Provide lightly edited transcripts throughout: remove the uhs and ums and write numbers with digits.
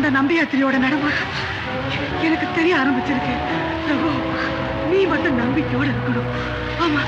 அந்த நம்பியாத்திரியோட நடமாட்டம் எனக்கு தெரிய ஆரம்பிச்சிருக்கு. ரகு, நீ மட்டும் நம்பிக்கையோட இருக்கணும். ஆமா.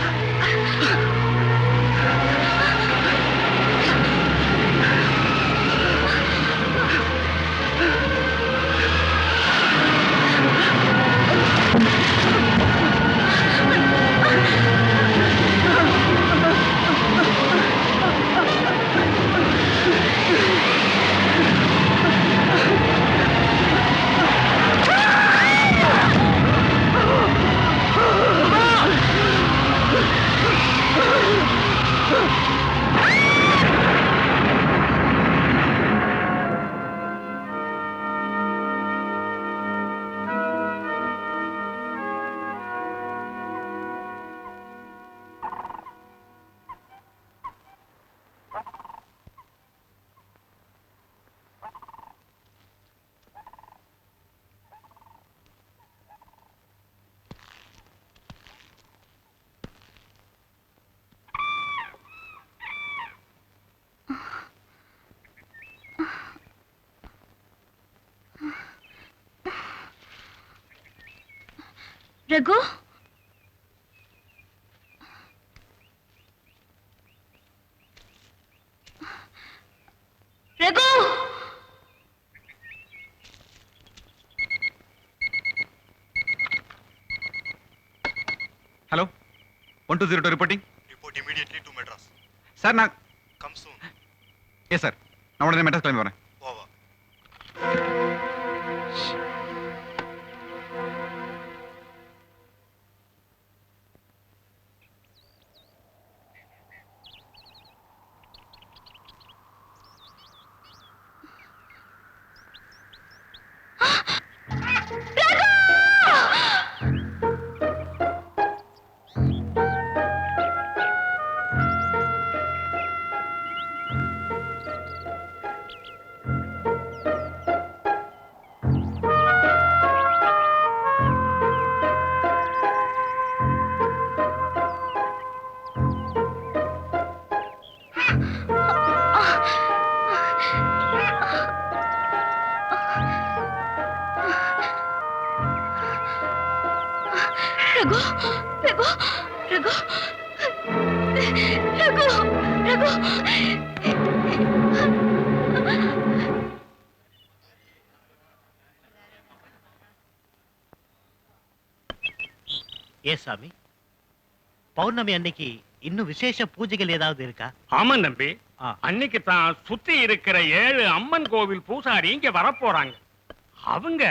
Raghu, Raghu, hello, 1202 reporting. Report immediately to Madras. Sir நான் கம் சூன். எஸ் சார், நான் உடனே மெட்ராஸ் கிளம்பி வரேன். ஓவர். ரகு, ரகு, ரகு, ரகு, ரகு. ஏ சாமி, பௌர்ணமி அன்னைக்கு இன்னும் விசேஷ பூஜைகள் ஏதாவது இருக்கா? ஆமா நம்பி, அன்னைக்கு தான் சுத்தி இருக்கிற 7 அம்மன் கோவில் பூசாரி இங்க வரப்போறாங்க. அவங்க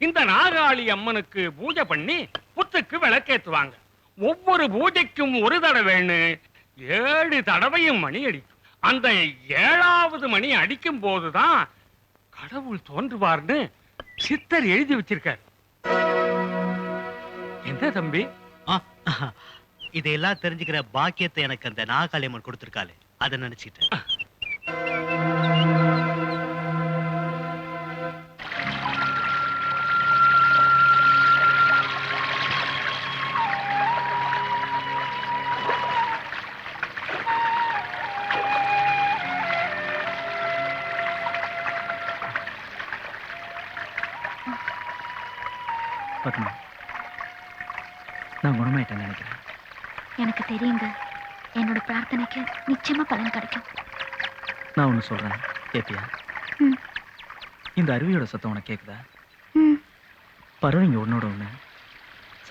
இந்த நாகாளி அம்மனுக்கு பூஜை பண்ணி புத்துக்கு விளக்கேத்துவாங்க. ஒவ்வொரு பூஜைக்கும் ஒரு தடவைன்னு 7 தடவையும் மணி அடிக்கும். அந்த 7வது மணி அடிக்கும் போதுதான் கடவுள் தோன்றுவார்னு சித்தர் எழுதி வச்சிருக்கார். என்ன தம்பி? இதெல்லாம் தெரிஞ்சுக்கிற பாக்கியத்தை எனக்கு அந்த நாகாளி அம்மன் கொடுத்திருக்காளே, அதை நினைச்சிட்டேன். பத்மா, நான் குணமாயிட்டேன்னு நினைக்கிறேன். எனக்கு தெரியுங்க, என்னோட பிரார்த்தனைக்கு நிச்சயமா பலன் கிடைக்கும். நான் ஒண்ணு சொல்றேன், கேப்பியா? இந்த அருவியோட சத்தம் உனக்கு கேக்குதா? பறவைங்க ஒன்னோட ஒண்ணு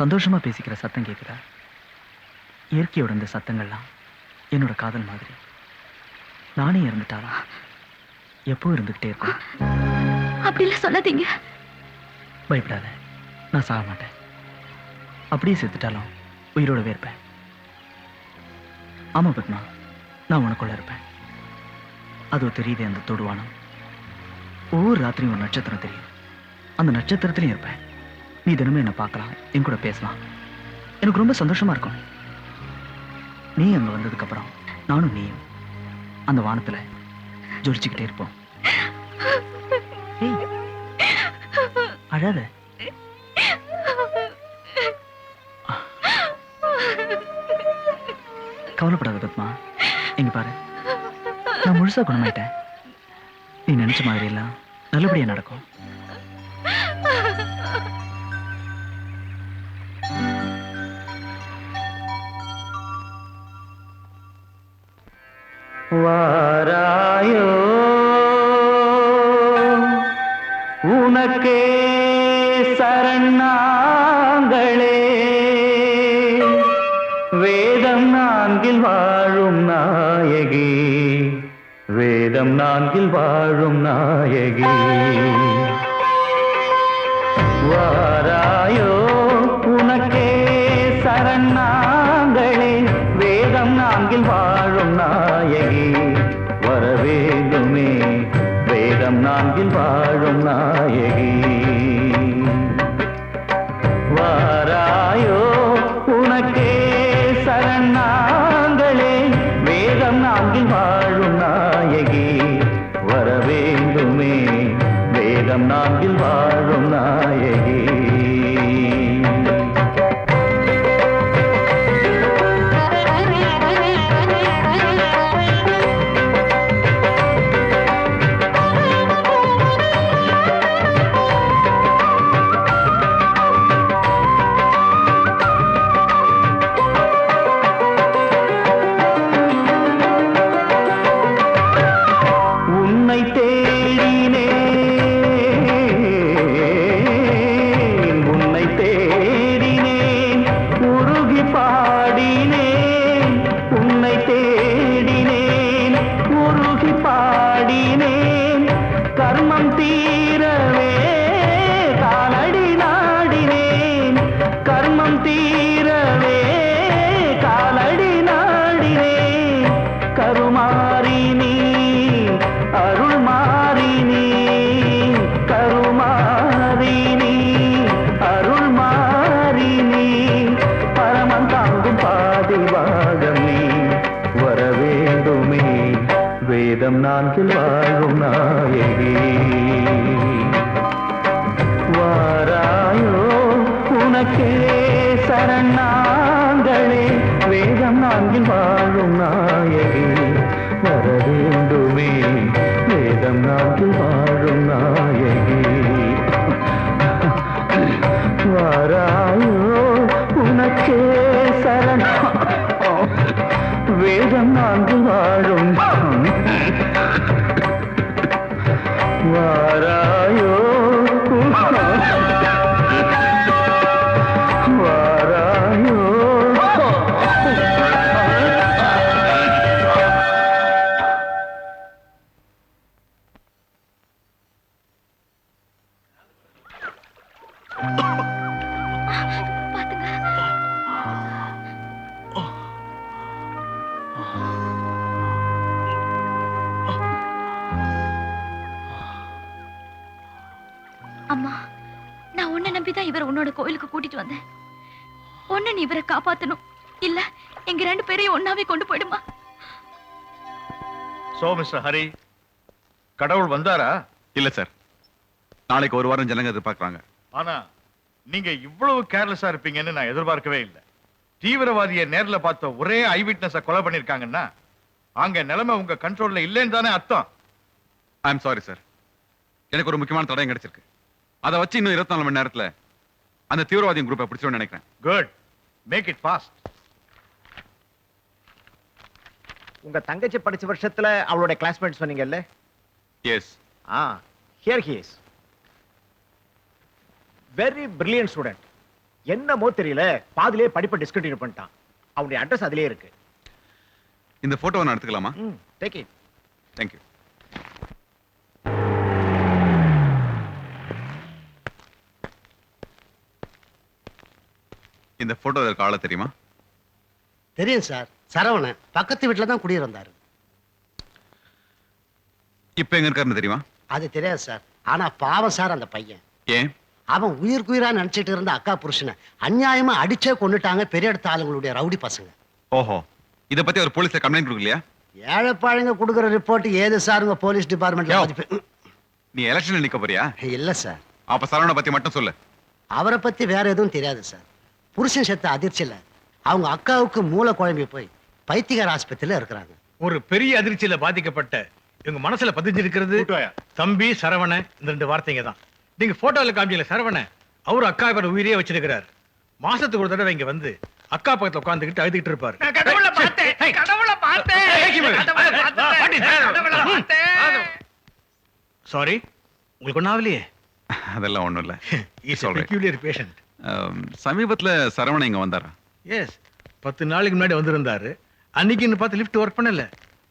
சந்தோஷமா பேசிக்கிற சத்தம் கேக்குதா? இயற்கையோட இந்த சத்தங்கள்லாம் என்னோட காதல் மாதிரி. நானே இறந்துட்டாரா எப்போ இருந்துகிட்டே இருக்கும். அப்படிலாம் சொல்லாதீங்க. பயப்படாத, நான் சாக மாட்டேன். அப்படியே செத்துட்டாலும் உயிரோடவே இருப்பேன். ஆமா பத்மா, நான் உனக்குள்ள இருப்பேன். அதோ தெரியுதே அந்த தொடுவானம். ஒவ்வொரு ராத்திரியும் ஒரு நட்சத்திரம் தெரியும். அந்த நட்சத்திரத்திலையும் இருப்பேன். நீ தினமும் என்னை பார்க்கலாம், என் கூட பேசலாம். எனக்கு ரொம்ப சந்தோஷமா இருக்கும். நீ அங்க வந்ததுக்கு அப்புறம் நானும் நீயும் அந்த வானத்துல ஜொலிச்சுக்கிட்டே இருப்போம். அழாத. கவலைப்படாத பத்மா, இங்க பாரு, நான் முழுசா குணமாயிட்டேன். நீ நினைச்ச மாதிரி எல்லாம் நல்லபடியா நடக்கும். வாராயோ உனக்கே சரணாங்களே, வேதம் நான்கில் வாழும் நாயகி, வேதம் நான்கில் வாழும் நாயகி. வாராயோ உனக்கே சரணாங்களே, வேதம் நான்கில் வாழும் நாயகி, வரவேண்டுமே வேதம் நான்கில் வாழும் நாயகி. வாராயோ உனக்கே சரணாங்களே, வேதம் நான்கில் வாழும் நாயகி, வரவேண்டுமே வேதம் நான்கில் வாழும் நாயகி. வேதம் நான்கில் வாழும் நாயகி. வாராயோ உனக்கே சரணாங்களே, வேதம் நான்கில் வாழும் நாயகி, வரவேண்டுமே வேதம் நான்கில் வாழும் நாயகி. வாராயோ உனக்கே சரணா வேதம் நான்கில் வாழும் வாராயோ வாராயோ. அம்மா, நான் உன்னை நம்பிதான் இவரை உன்னோட கோயிலுக்கு கூட்டிட்டு வந்தேன். ஒண்ணு நீ இவரை காப்பாத்தணும், இல்ல எங்க ரெண்டு பேரையும் ஒன்னாவே கொண்டு போயிடுமா. சோ மிஸ்டர் ஹரி, கடவுள் வந்தாரா? இல்ல சார், நாளைக்கு ஒரு வாரம் ஜனங்க எதிர்பார்க்கறாங்க. ஆனா நீங்க இவ்வளவு கேர்லெஸ்ஸா இருப்பீங்கன்னு நான் எதிர்பார்க்கவே இல்லை. தீவிரவாதியை நேர்ல பார்த்த ஒரே ஐ விட்னஸ கொலை பண்ணிருக்காங்கன்னா அங்க நிலைமை உங்க கண்ட்ரோல்ல இல்லைன்னு தானே அர்த்தம். ஐ எம் சாரி சார், எனக்கு ஒரு முக்கியமான தடயம் கிடைச்சிருக்கு. அதை வச்சு இன்னும் 24 மணி நேரத்துல அந்த தீவிரவாதி குரூப்பை பிடிச்சிருவேன்னு நினைக்கிறேன். Good, make it fast. உங்க தங்கச்சி படிச்ச வருஷத்துல அவளோட கிளாஸ்மேட் சொன்னீங்கல்ல? Yes. Here he is. Very brilliant student. என்னமோ தெரியல, பாதிலே படிப்பை டிஸ்கண்டினியூ பண்ணிட்டான். அவனுடைய அட்ரஸ் அதிலே இருக்கு. இந்த போட்டோவை நான் எடுத்துக்கலாமா? Take it. தேங்க்யூ. இந்த போட்டோ இருக்க ஆள தெரியுமா? தெரியும் சார், சரவணன் பக்கத்து வீட்டுல தான் குடியிருந்தாரு. இப்ப எங்க இருக்காருன்னு தெரியுமா? அது தெரியாது சார். ஆனா பாவம் சார் அந்த பையன். ஏன்? அவன் உயிர்க்குயிரா நினைச்சிட்டு இருந்த அக்கா புருஷனை அநியாயமா அடிச்சே கொண்டுட்டாங்க பெரிய இடத்த ஆளுங்களுடைய ரவுடி பசங்க. ஓஹோ, இத பத்தி ஒரு போலீஸ்ல கம்ப்ளைண்ட் கொடுக்கலையா? ஏழைப்பாழுங்க கொடுக்குற ரிப்போர்ட் ஏது சார் உங்க போலீஸ் டிபார்ட்மெண்ட்ல? நீ எலெக்ஷன்ல நிக்க போறியா? இல்ல சார். அப்ப சரவணனை பத்தி மட்டும் சொல்லு. அவரை பத்தி வேற எதுவும் தெரியாது சார். புருஷன் செத்த அதிர்ச்சியில அவங்க அக்காவுக்கு மூளை குழம்பி போய் பைத்தியகார ஆஸ்பத்திரியில இருக்கிறாங்க. ஒரு பெரிய அதிர்ச்சியில பாதிக்கப்பட்ட இவங்க மனசுல பதிஞ்சிருக்கிறது தம்பி சரவணன் இந்த 2 வார்த்தைங்க தான். நீங்க போட்டோல காமிக்கல சரவணன், அவரு அக்கா பேர் உயிரே வச்சிருக்கிறார். மாசத்துக்கு ஒரு தடவை இங்க வந்து அக்கா பக்கத்துல உட்கார்ந்துகிட்டு அழுதுகிட்டு இருப்பாரு. சாரி, உங்களுக்கு ஒன்னும் ஆகலையே? அதெல்லாம் ஒண்ணும் இல்ல. Is a peculiar patient. சமீபத்துல சரவணன் இங்க வந்தாரா? எஸ், 10 நாளைக்கு முன்னாடி வந்திருந்தாரு. அன்னைக்குன்னு பார்த்து லிஃப்ட் ஒர்க் பண்ணல.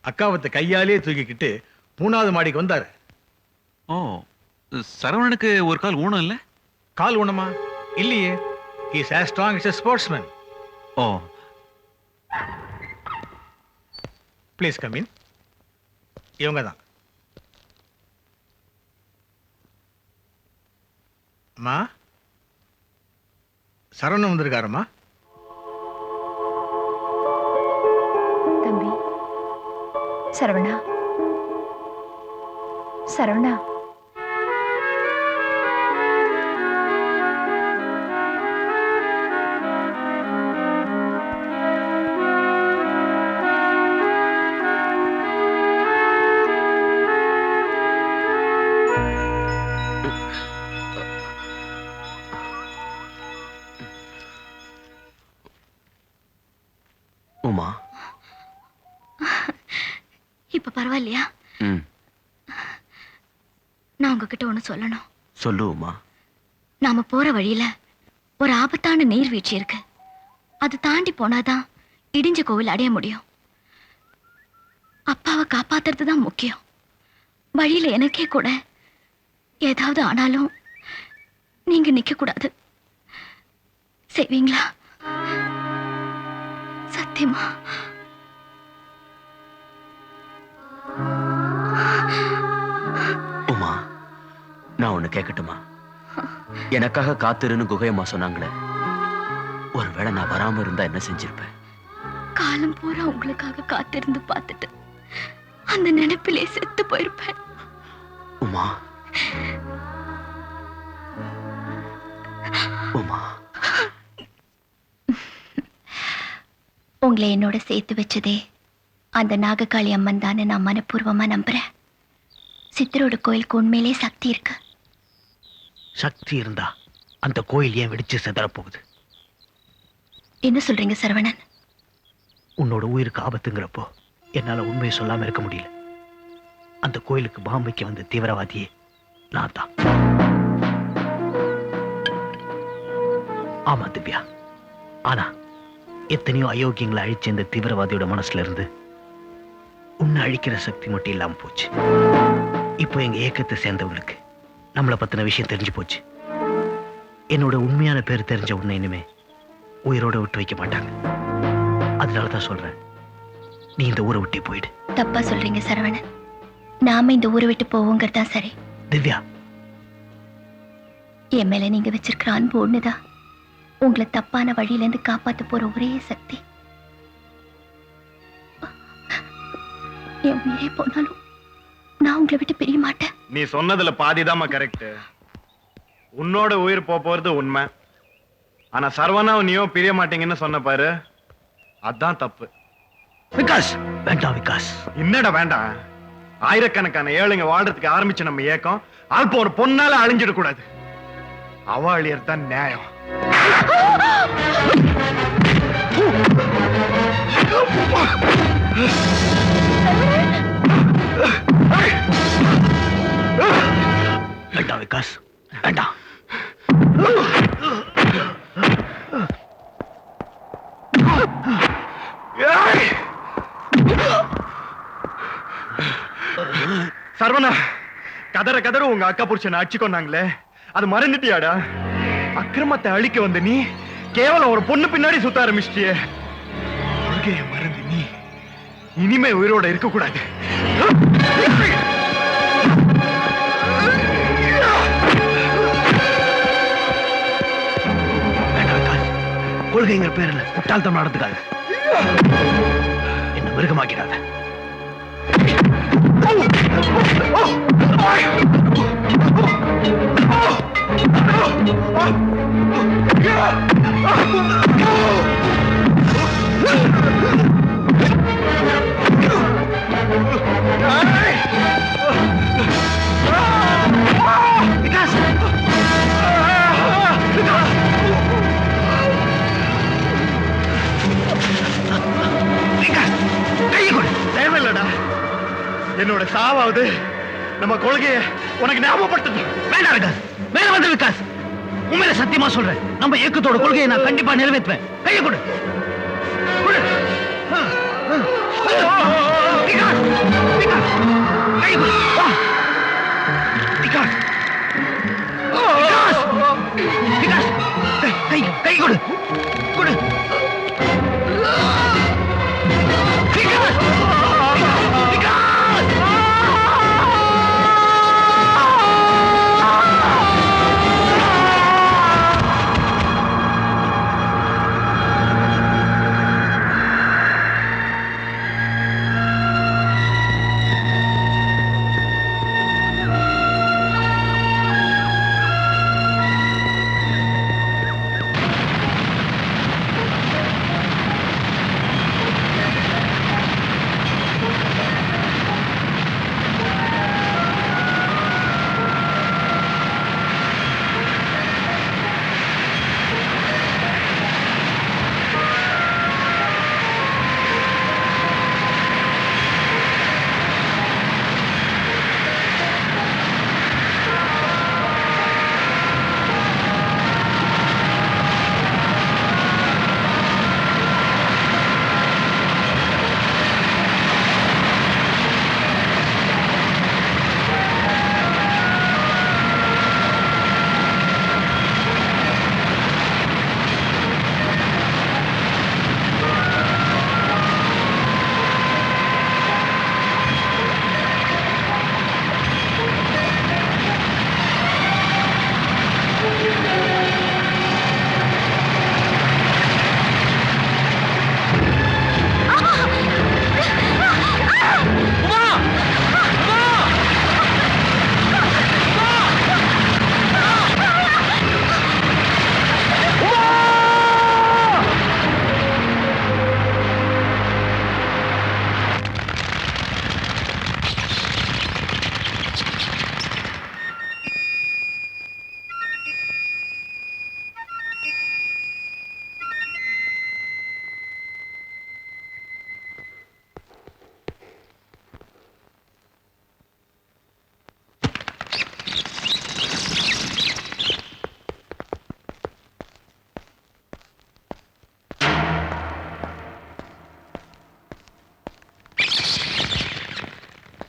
அக்காவத்தை கையாலே தூக்கிக்கிட்டு 3வது மாடிக்கு வந்தாரு. ஓ, சரவணனுக்கு ஒரு கால் ஊனம் இல்ல? கால் ஊனமா? இல்லையே. He is as strong as a sportsman. Oh, please come in. இவங்க தான். அம்மா, சரவணன் வந்திருக்காரம்மா. தம்பி சரவணா, சரவணா, உமா, இப்ப பரவாயில்லையா? நான் உங்ககிட்ட ஒண்ணு சொல்லணும். சொல்லு உமா. நாம போற வழியில ஒரு ஆபத்தான நீர்வீழ்ச்சி இருக்கு. அது தாண்டி போனாதான் இடிஞ்ச கோவில் அடைய முடியும். அப்பாவை காப்பாத்துறது தான் முக்கியம். வழியில எனக்கே கூட ஏதாவது ஆனாலும் நீங்க நிக்க கூடாது. செய்வீங்களா? சத்தியமா? உமா, நான் ஒண்ணு கேட்கட்டுமா? எனக்காக காத்திருன்னு குகையம்மா சொன்னாங்களே, ஒருவேளை நான் வராம இருந்தா என்ன செஞ்சிருப்பேன்? காலம் பூரா உங்களுக்காக காத்திருந்து பார்த்துட்டு அந்த நினைப்பிலே செத்து போயிருப்பேன். உமா, உமா, உங்களை என்னோட சேர்த்து வச்சதே அந்த நாககாளி அம்மன் தானே நான் மனப்பூர்வமா நம்புறேன். சித்தரோட கோயிலுக்கு உண்மையிலே சக்தி இருக்கு. சக்தி இருந்தா அந்த கோயில் ஏன் வெடிச்சு செதற போகுது? என்ன சொல்றீங்க சரவணன்? உன்னோட உயிருக்கு ஆபத்துங்கிறப்போ என்னால உண்மையை சொல்லாம இருக்க முடியல. அந்த கோயிலுக்கு பாம்பு வைக்க வந்த தீவிரவாதியே நான் தான். ஆமா திவ்யா, ஆனா எத்தனையோ அயோக்கியங்களை அழிச்ச இந்த தீவிரவாதியோட மனசுல இருந்து உன்னை அழிக்கிற சக்தி மட்டும் இல்லாம போச்சு. இப்போ எங்க ஏக்கத்தை சேர்ந்தவங்களுக்கு நம்மளை பத்தின விஷயம் தெரிஞ்சு போச்சு. என்னோட உண்மையான பேர் தெரிஞ்ச உன்னை இனிமே உயிரோட விட்டு வைக்க மாட்டாங்க. அதனாலதான் சொல்றேன், நீ இந்த ஊரை விட்டே போயிடு. தப்பா சொல்றீங்க சரவணன். நாம இந்த ஊரை விட்டு போவோங்கிறது தான் சரி. திவ்யா, என் மேல நீங்க வச்சிருக்கிற அன்பு ஒண்ணுதான் உங்களை தப்பான வழியில இருந்து காப்பாத்த போற ஒரே சக்தி. என் உயிரே போனாலும் நான் உங்களை விட்டு பிரிய மாட்டேன். நீ சொன்னதுல பாதிதாம்மா கரெக்ட். உன்னோட உயிர் போறது உண்மை. ஆனா சரவணாவும் நீயும் பிரிய மாட்டீங்கன்னு சொன்ன பாரு, அதான் தப்பு. விகாஸ், வேண்டாம் விகாஸ். என்னடா வேண்டாம்? ஆயிரக்கணக்கான ஏழைங்க வாழ்றதுக்கு ஆரம்பிச்ச நம்ம ஏக்கம் அல்ப ஒரு பொண்ணால அழிஞ்சிட கூடாது. அவ அழியறது தான் நியாயம். வேண்டாம் விகாஸ், வேண்டாம். சரவணா, கதற கதற உங்க அக்கா புருஷனை அடிச்சுக்கொண்டாங்களே, அது மறந்துட்டியாடா? அக்கிரமத்தை அழிக்க வந்த நீ கேவலம் ஒரு பொண்ணு பின்னாடி சுத்த ஆரம்பிச்சிட்டியே. கொள்கையை மறந்து நீ இனிமே உயிரோட இருக்க கூடாது. கொள்கைங்கிற பேர்ல முட்டாள்தனம் நடந்துக்காது. என்ன மிருகமாக்கிறாங்க. Hey! என்னோட சாவாவது நம்ம கொள்கைய உனக்கு ஞாபகப்படுத்தணும். வேண்டாம் விகாஸ், மேல வந்து விகாஸ், உண்மையில சத்தியமா சொல்றேன், நம்ம இயக்கத்தோட கொள்கையை நான் கண்டிப்பா நிறைவேற்றுவேன். கையை கொடு. கொடு. விகாஸ், விகாஸ், கையை கொடு. வா. விகாஸ், விகாஸ், விகாஸ், கை கை கொடு. கொடு. விகாஸ், விகாஸ்.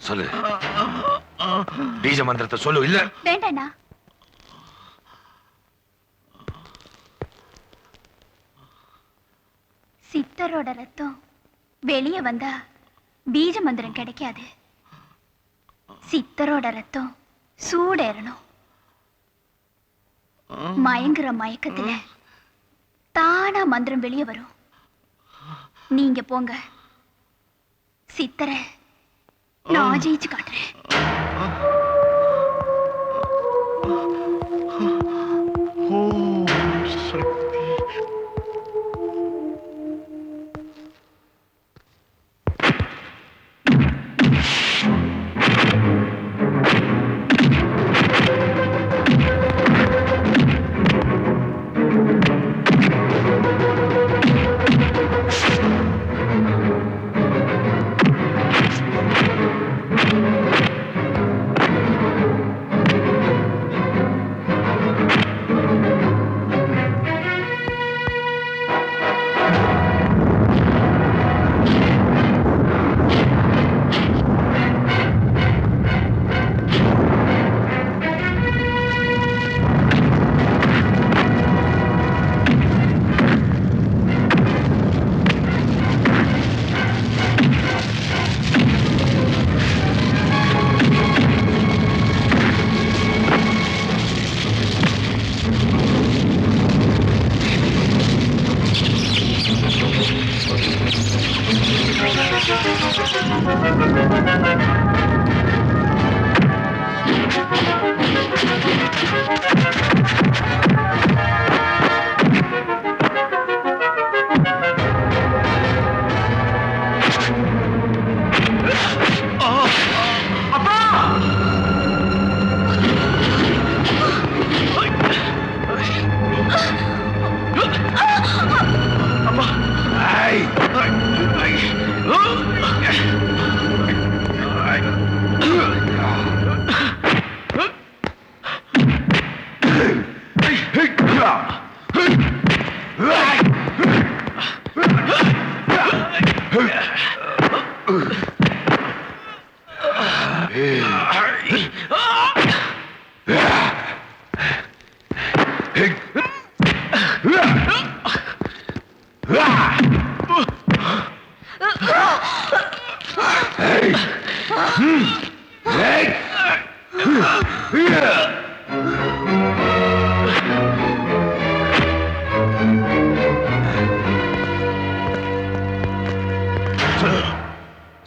சொல்லு, பீஜ மந்திரத்தை சொல்லு. இல்ல வேண்டாண்ணா. சித்தரோட ரத்தம் வெளியே வந்தா பீஜ மந்திரம் கிடைக்காது. சித்தரோட ரத்தம் சூடேறணும். மயங்குற மயக்கத்துல தானா மந்திரம் வெளியே வரும். நீங்க போங்க, சித்தரை நான் ஜெயிச்சு காட்டுறேன்.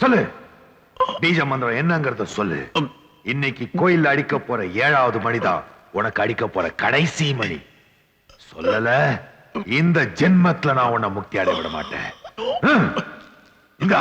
சொல்லு பீஜ மந்திரம் என்னங்கறத சொல்லு. இன்னைக்கு கோயில் அடிக்க போற 7வது மணிதான் உனக்கு அடிக்க போற கடைசி மணி. சொல்லல இந்த ஜென்மத்துல நான் உன்னை முக்தி அடைய விட மாட்டேன். இங்க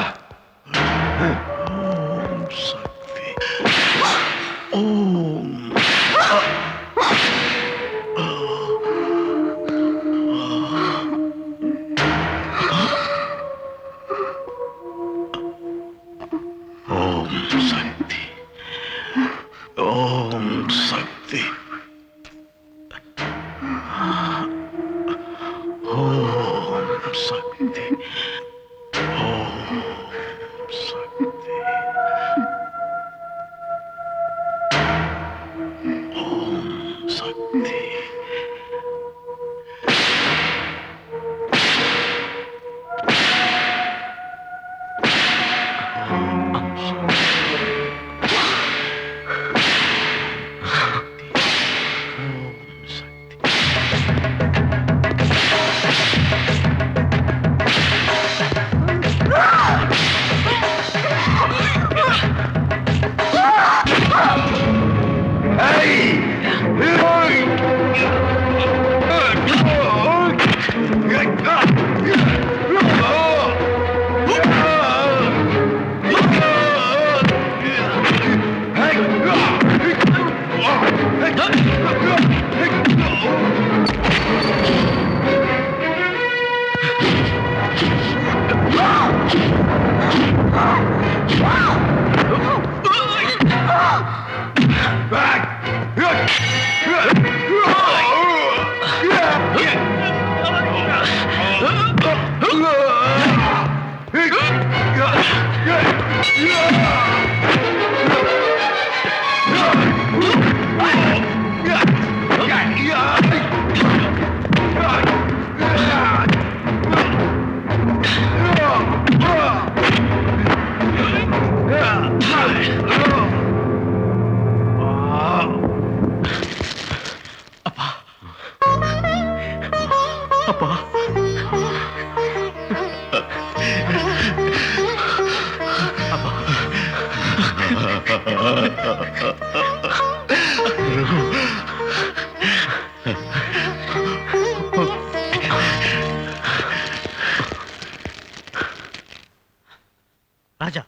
ராஜா,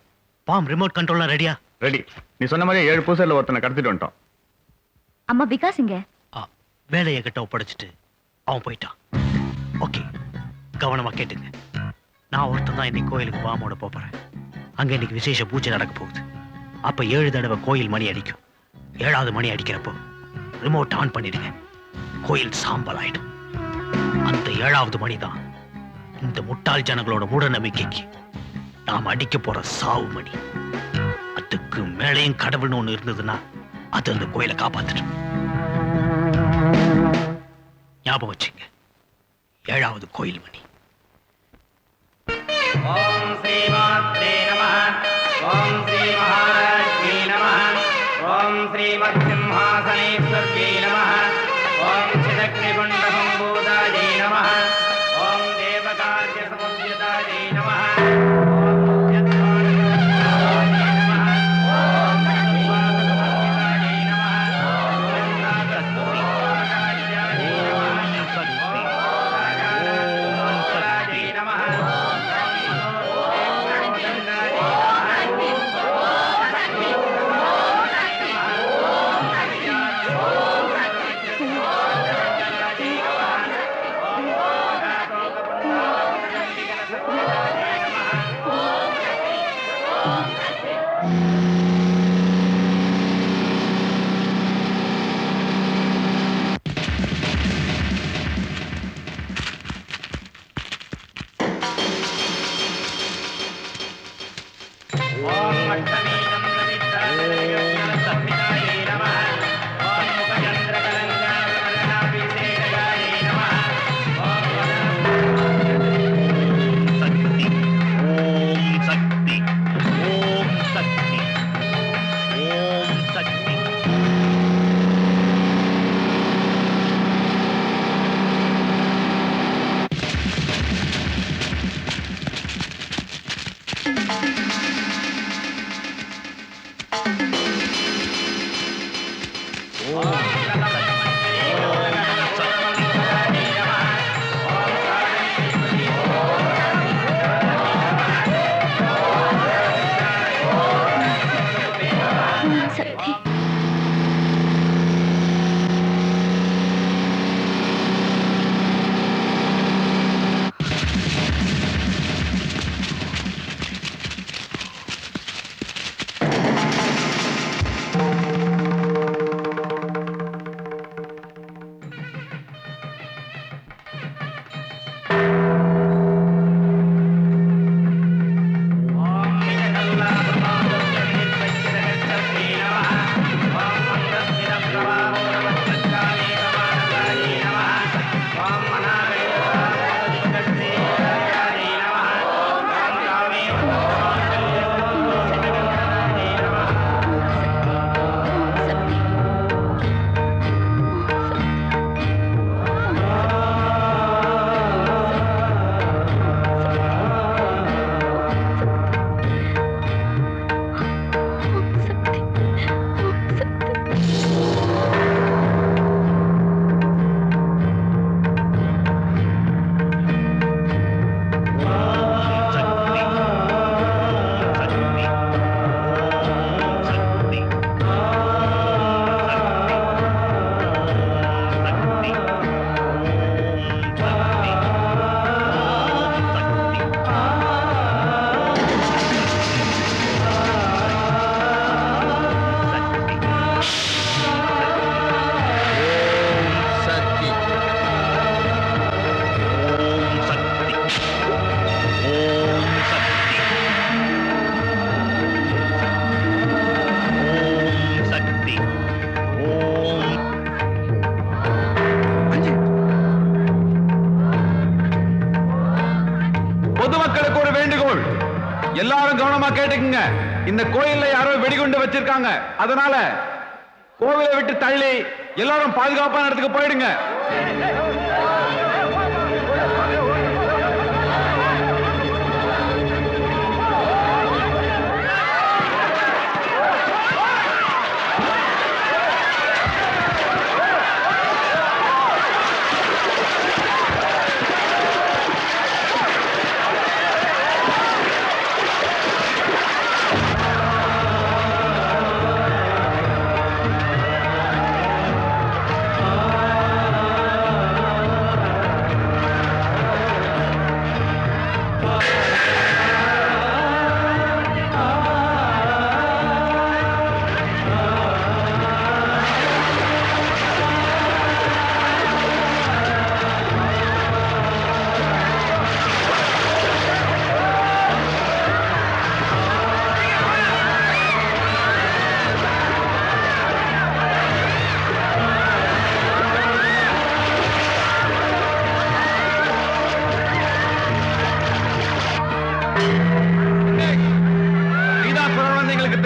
பாம் ரிமோட் கண்ட்ரோல்லாம் ரெடியா? ரெடி. நீ சொன்ன மாதிரி 7 பூசல்ல ஒருத்தனை கடத்திட்டு வந்துட்டோம். அம்மா விகாஸ் இங்க வேலையை கிட்ட ஒப்படைச்சிட்டு அவன் போயிட்டான். ஓகே, கவனமா கேட்டுங்க. நான் ஒருத்தன் தான் இன்னைக்கு கோயிலுக்கு பாமோட போறேன். அங்க இன்னைக்கு விசேஷ பூஜை நடக்க போகுது. அப்ப 7 தடவை கோயில் மணி அடிக்கும். 7வது மணி அடிக்கிறப்போ ரிமோட் ஆன் பண்ணிடுங்க. கோயில் சாம்பல் ஆயிடும். அந்த 7வது மணி தான் இந்த முட்டாள் ஜனங்களோட மூட நம்பிக்கைக்கு நாம் அடிக்க போற சாவு மணி. அதுக்கு மேலையும் கடவுள்னு ஒண்ணு இருந்ததுன்னா அது அந்த கோயிலை காப்பாத்திடும். ஞாபகம் வச்சுங்க, 7வது கோயில் மணி. ஓம் ஸ்ரீ மாத்ரே நமः. ஓம் ஸ்ரீ மகாராஜ்ஞே நமः. ஓம் ஸ்ரீ மத்சிம்ஹாசனேஸ்வர்யே நமः. ஓம் சிதக்னிகுண்ட சம்பூதாயே நமः. ஓம் தேவகார்ய சமுத்யதாயே நமः. எல்லாரும் கவனமா கேட்டுக்குங்க. இந்த கோயில்ல யாரோ வெடிகுண்டு வச்சிருக்காங்க. அதனால கோவிலை விட்டு தள்ளி எல்லாரும் பாதுகாப்பான இடத்துக்கு போயிடுங்க.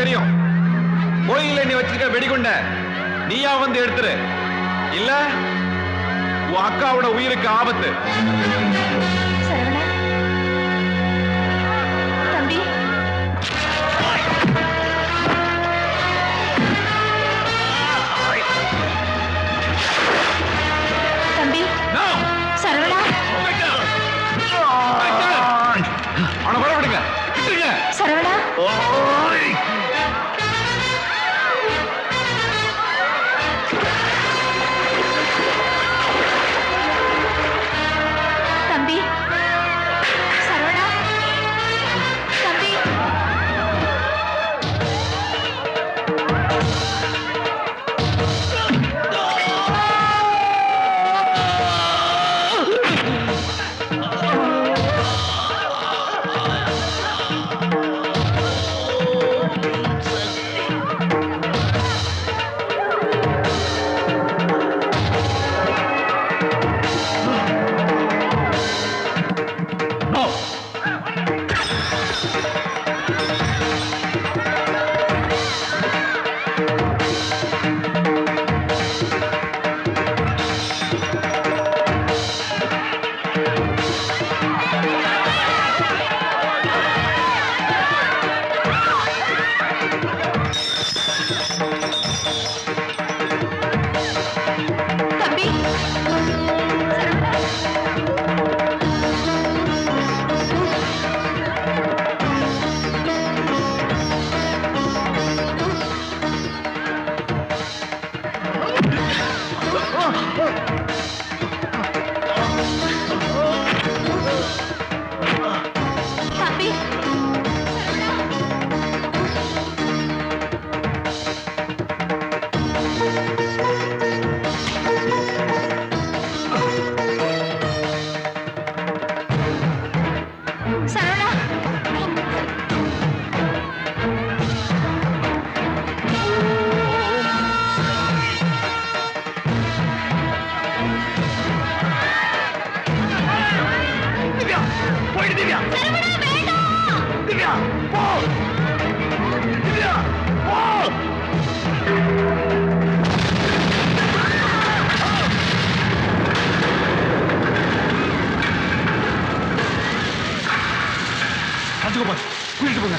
தெரியும் கோயில நீ வச்சிருக்க வெடிகுண்ட நீயா வந்து எடுத்துரு, இல்ல உன் அக்காவோட உயிருக்கு ஆபத்து. தம்பி, தம்பி, சரவணா, அவனை வரவிடுங்க, விட்டுருங்க. சரவணா, தம்பி, தம்பி. சரவணா. திவ்யா போயிடு திவ்யா. திவ்யா போ. திவ்யா போ. ராஜகோபால் கூட்டிட்டு போங்க.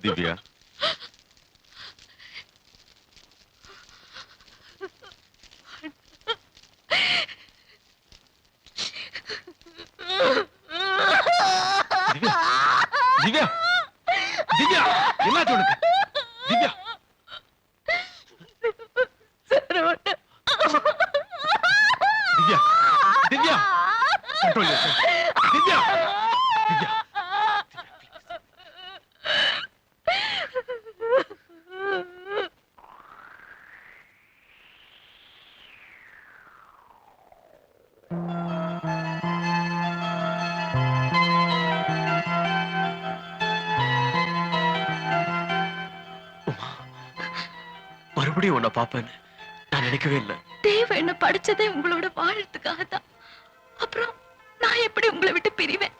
திவ்யா திவ்யா திவ்யா என்னாச்சு உனக்கு? திவ்யா திவ்யா திவ்யா கண்ட்ரோல் யோர்செல்ஃப். திவ்யா திவ்யா மறுபடியும் உன்னை பாப்பேன்னு நான் நினைக்கவே இல்லை. தேவ என்ன படிச்சதே உங்களோட வாழறதுக்காக தான். அப்புறம் நான் எப்படி உங்களை விட்டு பிரிவேன்?